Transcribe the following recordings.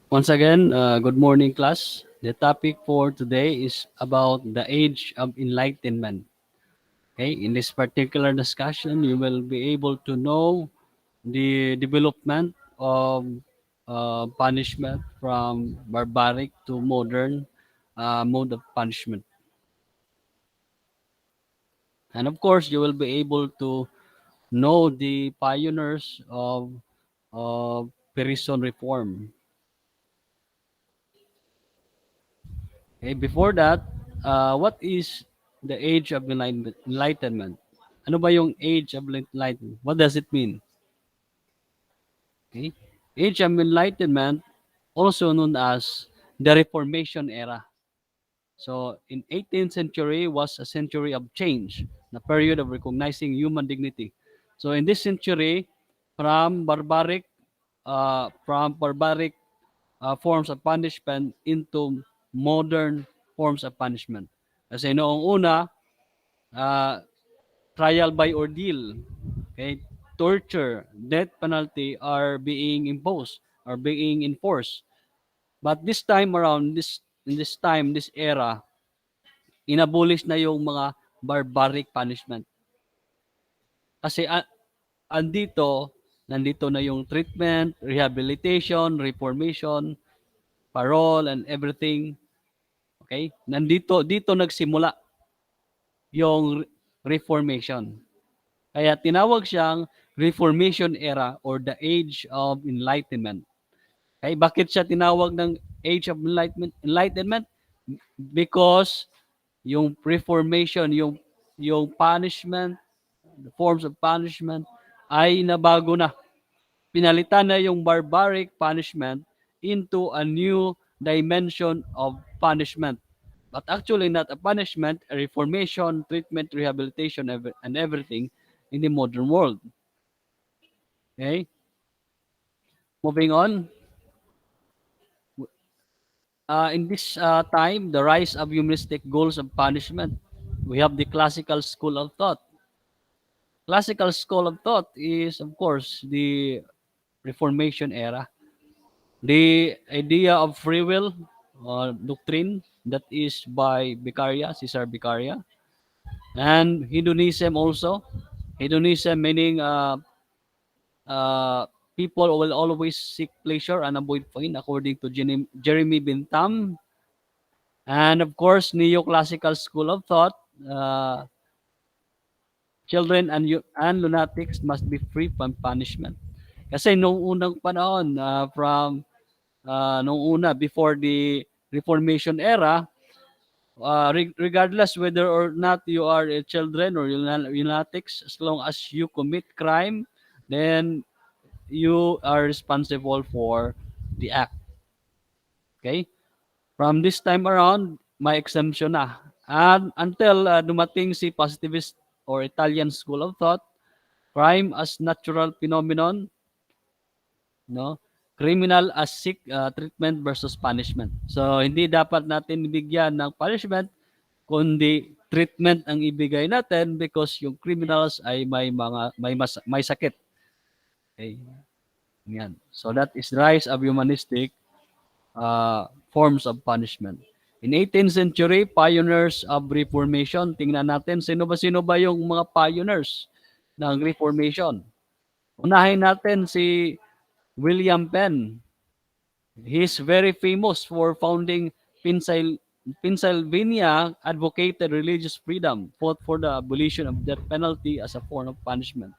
Once again, good morning, class. The topic for today is about the age of enlightenment. Okay, in this particular discussion, you will be able to know the development of punishment from barbaric to modern mode of punishment. And of course, you will be able to know the pioneers of prison reform. Okay, before that, what is the age of enlightenment? Ano ba yung age of enlightenment? What does it mean? Okay? Age of enlightenment, also known as the Reformation era. So, in 18th century was a century of change, a period of recognizing human dignity. So, in this century, from barbaric, forms of punishment into modern forms of punishment. Kasi noong una, uh, trial by ordeal, okay, torture, death penalty are being imposed or being enforced. But this time around, this era, inabolish na yung mga barbaric punishment. Kasi nandito na yung treatment, rehabilitation, reformation, parole, and everything. Okay? Dito nagsimula yung reformation. Kaya tinawag siyang Reformation era or the Age of Enlightenment. Okay, bakit siya tinawag ng Age of Enlightenment? Because yung reformation, yung punishment, the forms of punishment ay nabago na. Pinalitan na yung barbaric punishment into a new dimension of punishment. But actually not a punishment, a reformation, treatment, rehabilitation, and everything in the modern world. Okay? Moving on. In this time, the rise of humanistic goals of punishment. We have the classical school of thought. Classical school of thought is, of course, the Reformation era. The idea of free will doctrine that is by Vicaria, Caesar Vicaria, and hedonism also. Hedonism meaning uh, people will always seek pleasure and avoid pain, according to Jeremy Bentham. And of course, neoclassical school of thought, uh, children and lunatics must be free from punishment. Kasi nung unang panahon, nung una, before the Reformation era, regardless whether or not you are a children or lunatics, as long as you commit crime, then you are responsible for the act. Okay? From this time around, may exemption na. And until dumating si positivist or Italian school of thought, crime as natural phenomenon, no? Criminal as sick treatment versus punishment. So hindi dapat natin bigyan ng punishment kundi treatment ang ibigay natin because yung criminals ay may sakit. Okay. Yan. So that is rise of humanistic forms of punishment. In 18th century, pioneers of Reformation. Tingnan natin sino ba yung mga pioneers ng Reformation. Unahin natin si William Penn. He's very famous for founding Pennsylvania, advocated religious freedom, fought for the abolition of death penalty as a form of punishment.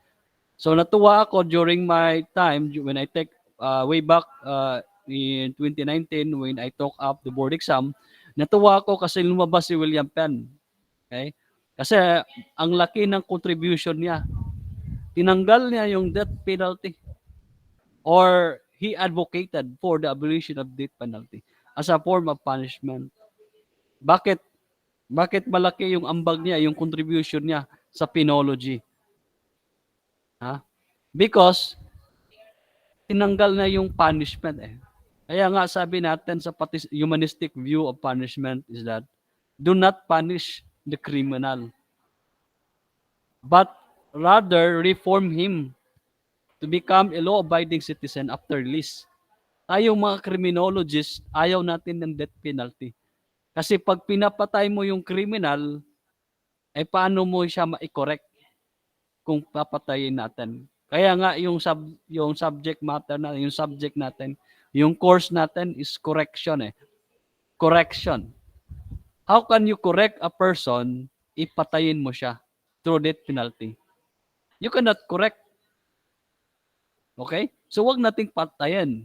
So natuwa ako during my time when I take way back in 2019 when I took up the board exam. Natuwa ako kasi lumabas si William Penn. Okay? Kasi ang laki ng contribution niya. Tinanggal niya yung death penalty or he advocated for the abolition of death penalty as a form of punishment. Bakit? Bakit malaki yung ambag niya, yung contribution niya sa penology? Ha? Because tinanggal na yung punishment eh. Kaya nga sabi natin sa humanistic view of punishment is that do not punish the criminal, but rather reform him. to become a law-abiding citizen after release. Tayong mga criminologists, ayaw natin ng death penalty. Kasi pag pinapatay mo yung criminal, ay paano mo siya ma-correct kung papatayin natin? Kaya nga yung subject matter na, yung subject natin, yung course natin is correction eh. Correction. How can you correct a person if patayin mo siya through death penalty? You cannot correct. Okay? So wag nating patayin.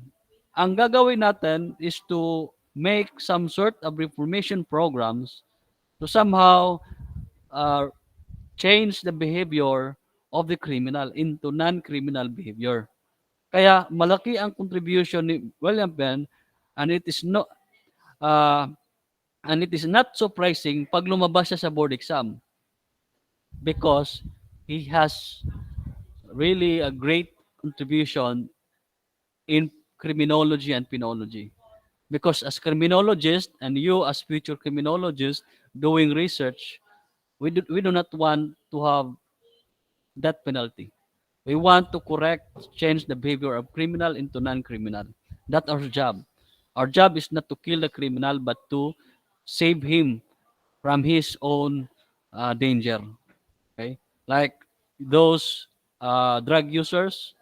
Ang gagawin natin is to make some sort of reformation programs to somehow uh, change the behavior of the criminal into non-criminal behavior. Kaya malaki ang contribution ni William Penn, and it is no uh, and it is not surprising pag lumabas siya sa board exam because he has really a great contribution in criminology and penology. Because as criminologists and you as future criminologists doing research, we do not want to have that penalty. We want to correct, change the behavior of criminal into non-criminal. That's our job. Our job is not to kill the criminal, but to save him from his own danger. Okay, like those drug users,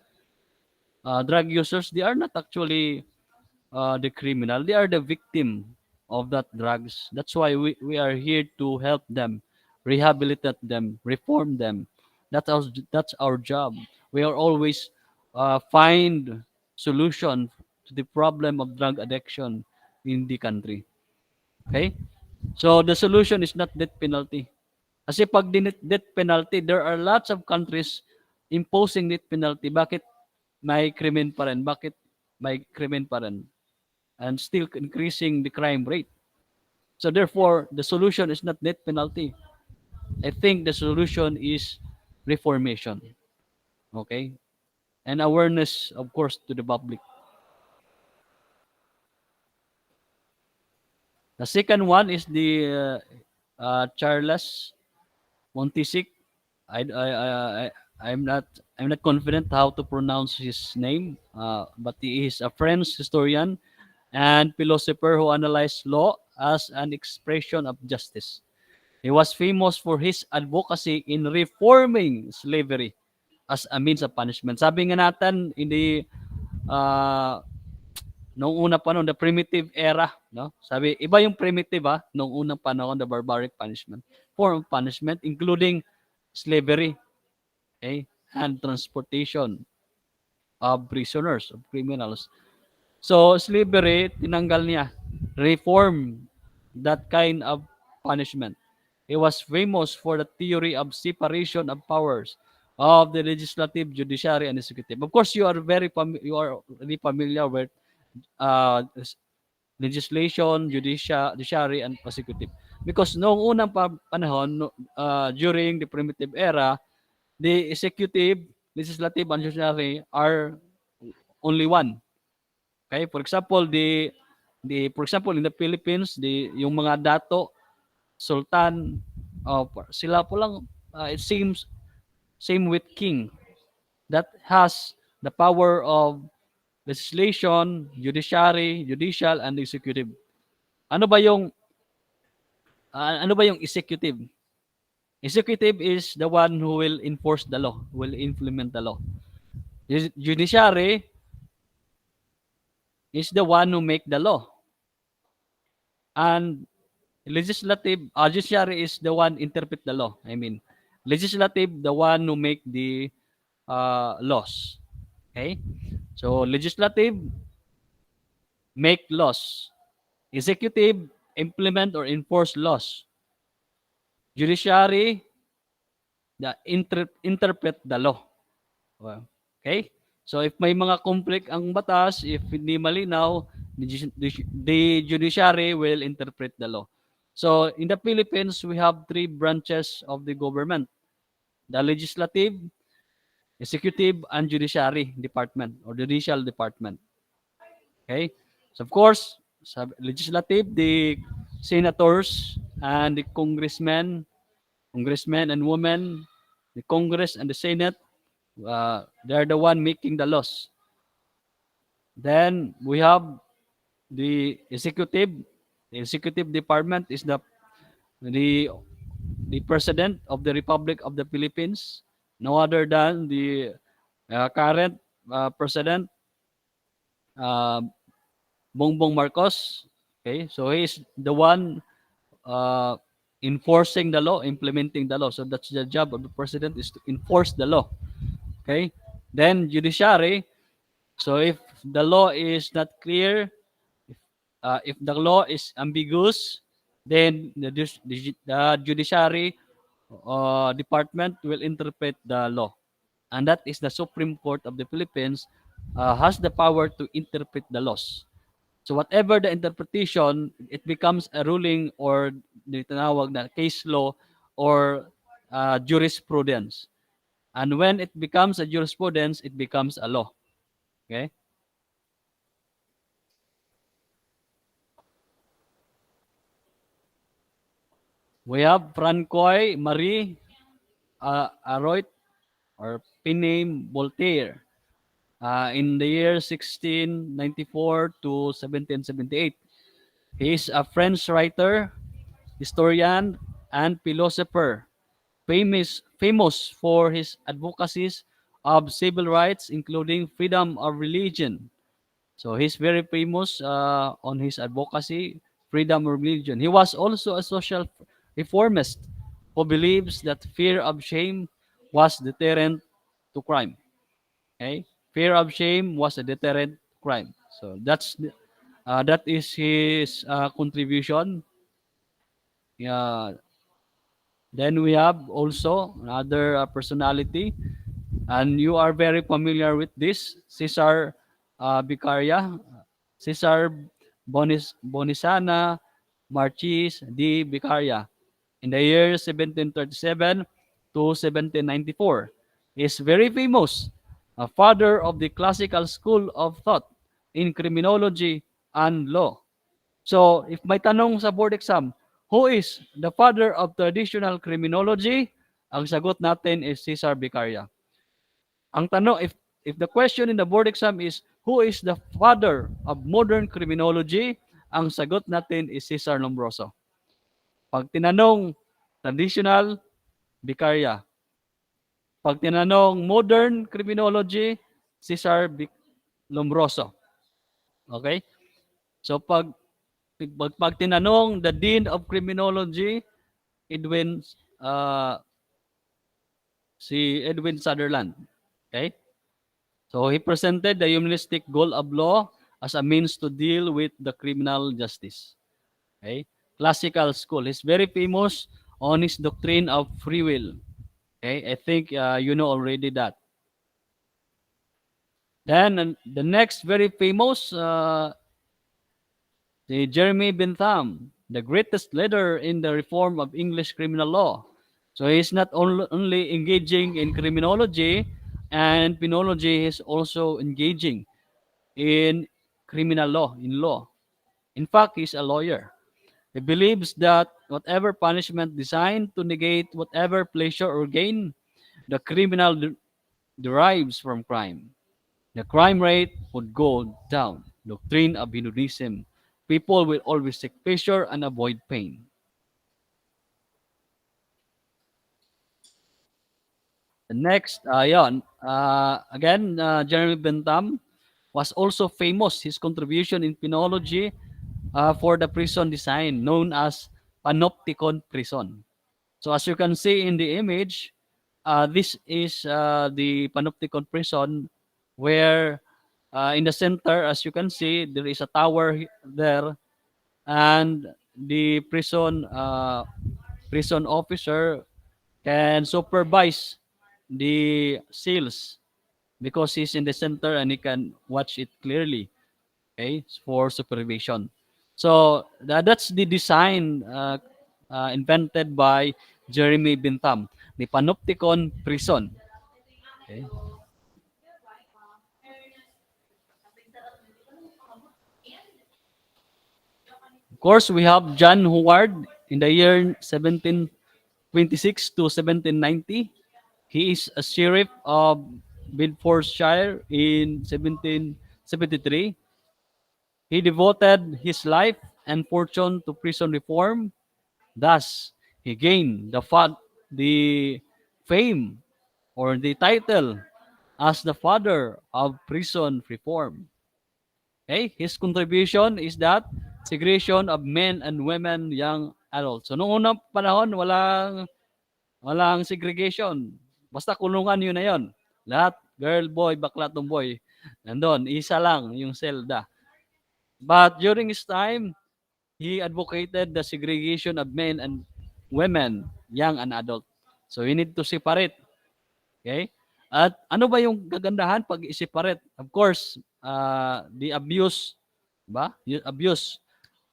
they are not actually the criminal; they are the victim of that drugs. That's why we are here to help them, rehabilitate them, reform them. That's our job. We are always find solution to the problem of drug addiction in the country. Okay? So the solution is not death penalty. Kasi pag death penalty, there are lots of countries imposing death penalty. Bakit may krimen pa rin? Bakit may krimen pa rin? And still increasing the crime rate. So therefore, the solution is not death penalty. I think the solution is reformation. Okay? And awareness, of course, to the public. The second one is the Charles Montisic. I I'm not confident how to pronounce his name, but he is a French historian and philosopher who analyzed law as an expression of justice. He was famous for his advocacy in reforming slavery as a means of punishment. Sabi nga natin in the uh, nung una pa noon, the primitive era, no? Sabi, iba yung primitive nung unang panahon, the barbaric punishment. Form of punishment, including slavery, okay? And transportation of prisoners, of criminals. So, slavery, tinanggal niya. Reform that kind of punishment. He was famous for the theory of separation of powers of the legislative, judiciary, and executive. Of course, you are really familiar with uh, legislation, judiciary, and executive. Because noong unang panahon, during the primitive era, the executive, legislative, and judiciary are only one. Okay? For example, in the Philippines, yung mga dato, sultan, sila po lang, it seems, same with king, that has the power of legislation, judiciary, judicial, and executive. Ano ba yung executive? Executive is the one who will enforce the law, will implement the law. Judiciary is the one who make the law. And judiciary is the one interpret the law. I mean, legislative, the one who make the laws. Okay? So, legislative, make laws. Executive, implement or enforce laws. Judiciary, interpret the law. Okay? So if may mga conflict ang batas, if hindi malinaw, the judiciary will interpret the law. So in the Philippines, we have three branches of the government: the legislative, executive, and judiciary department or judicial department. Okay? So of course, sa legislative, the senators and the congressmen and women, the Congress and the Senate, They're the one making the laws. Then we have the executive. The executive department is the the president of the Republic of the Philippines, no other than the current president, uh, Bongbong Marcos. Okay, so he is the one uh, enforcing the law, implementing the law. So that's the job of the president, is to enforce the law. Okay, then judiciary. So if the law is not clear, if the law is ambiguous, then the judiciary department will interpret the law. And that is the Supreme Court of the Philippines has the power to interpret the laws. So whatever the interpretation, it becomes a ruling or the tinawag na case law or jurisprudence. And when it becomes a jurisprudence, it becomes a law. Okay? We have Francois Marie Aroit or Piname Voltaire in the year 1694 to 1778. He is a French writer, historian, and philosopher, famous for his advocacies of civil rights, including freedom of religion. So he's very famous on his advocacy, freedom of religion. He was also a social reformist who believes that fear of shame was deterrent to crime. Okay, fear of shame was a deterrent to crime. So that is his contribution. Yeah. Then we have also another personality, and you are very familiar with this, Caesar Vicaria, Caesar Bonisana Marquis de Vicaria, in the year 1737 to 1794. He is very famous, a father of the classical school of thought in criminology and law. So, if may tanong sa board exam, who is the father of traditional criminology? Ang sagot natin is Cesar Vicaria. Ang tanong, if the question in the board exam is, who is the father of modern criminology? Ang sagot natin is Cesar Lombroso. Pag tinanong, traditional, Vicaria. Pag tinanong, modern criminology, Cesar Lombroso. Okay? So, pag tinanong, the Dean of Criminology, Edwin, uh, si Edwin Sutherland. Okay? So he presented the humanistic goal of law as a means to deal with the criminal justice. Okay? Classical school. He's very famous on his doctrine of free will. Okay? I think you know already that. Then the next very famous, si Jeremy Bentham, the greatest leader in the reform of English criminal law. So he's not only engaging in criminology and penology, he's also engaging in criminal law, in law. In fact, he's a lawyer. He believes that whatever punishment designed to negate whatever pleasure or gain the criminal derives from crime, the crime rate would go down. Doctrine of hedonism. People will always seek pleasure and avoid pain. The next, again, Jeremy Bentham was also famous. His contribution in penology for the prison design known as Panopticon Prison. So as you can see in the image, this is the Panopticon Prison where in the center, as you can see, there is a tower there, and the prison officer can supervise the seals because he's in the center and he can watch it clearly, okay, for supervision. So that's the design invented by Jeremy Bentham, the Panopticon Prison. Okay. Of course, we have John Howard in the year 1726 to 1790. He is a sheriff of Bedfordshire in 1773. He devoted his life and fortune to prison reform. Thus, he gained the fame or the title as the father of prison reform. Okay? His contribution is that segregation of men and women, young adults. So, noong unang panahon, walang segregation. Basta kulungan yun na yun. Lahat, girl, boy, bakla, tomboy. Nandun, isa lang yung selda. But during his time, he advocated the segregation of men and women, young and adult. So we need to separate. Okay? At ano ba yung kagandahan pag i-separate? Of course, the abuse, ba? Yung abuse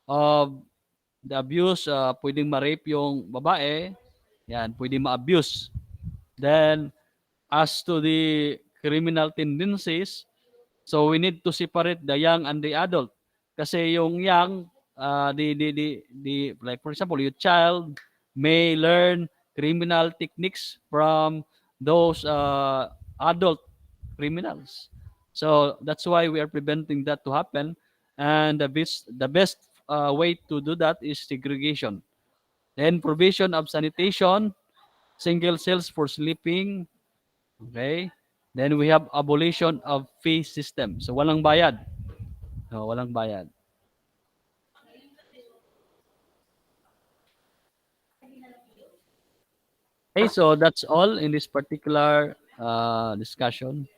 of the abuse, pwedeng ma-rape yung babae, yan, pwedeng ma-abuse. Then, as to the criminal tendencies, so we need to separate the young and the adult. Kasi yung young, like for example, your child may learn criminal techniques from those adult criminals. So that's why we are preventing that to happen. And the best way to do that is segregation. Then provision of sanitation, single cells for sleeping. Okay. Then we have abolition of fee system. So walang bayad. No, walang bayad. Okay, so that's all in this particular discussion.